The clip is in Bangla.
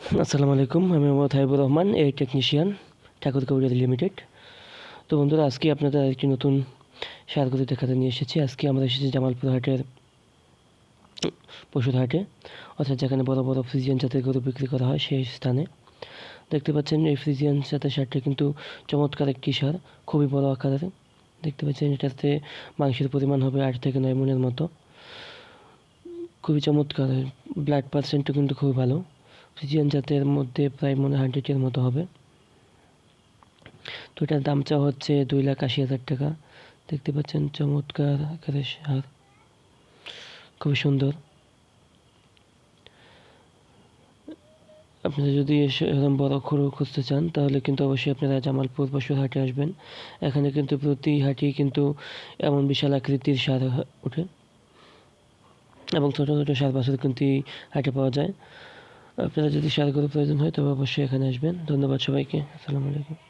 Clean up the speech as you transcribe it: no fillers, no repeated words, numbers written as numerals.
আসসালামু আলাইকুম, আমি মোহাম্মদ হাবিবুর রহমান, এই টেকনিশিয়ান, ঠাকুরগাঁও লিমিটেড। তো বন্ধুরা, আজকে আপনাদের একটি নতুন সার গরু দেখাতে নিয়ে এসেছি। আজকে আমরা এসেছি জামালপুর হাটের পশুর হাটে, অর্থাৎ যেখানে বড় বড় ফ্রিজিয়ান জাতের গরু বিক্রি করা হয় সেই স্থানে। দেখতে পাচ্ছেন এই ফ্রিজিয়ান জাতের সারটা কিন্তু চমৎকার একটি সার, খুবই বড় আকারের। দেখতে পাচ্ছেন এটাতে মাংসের পরিমাণ হবে 8 থেকে 9 মণের মতো। খুবই চমৎকার, ব্লাড পার্সেন্টও কিন্তু খুবই ভালো। ফ্রিজিয়ান জাতের মধ্যে প্রায় 100-এর মতো হবে। তো এটার দাম চাওয়া হচ্ছে 2,80,000 টাকা। দেখতে পাচ্ছেন চমৎকার আকারের সার, খুবই সুন্দর। আপনারা যদি এরকম বড় গরু খুঁজতে চান তাহলে কিন্তু অবশ্যই আপনারা জামালপুর পশুর হাটে আসবেন। এখানে কিন্তু প্রতি হাটেই কিন্তু এমন বিশাল আকৃতির সার ওঠে এবং ছোটো ছোটো সার বাছুর কিন্তু এই হাটে পাওয়া যায়। আপনারা যদি সার গরু প্রয়োজন হয় তবে অবশ্যই এখানে আসবেন। ধন্যবাদ সবাইকে। আসসালামু আলাইকুম।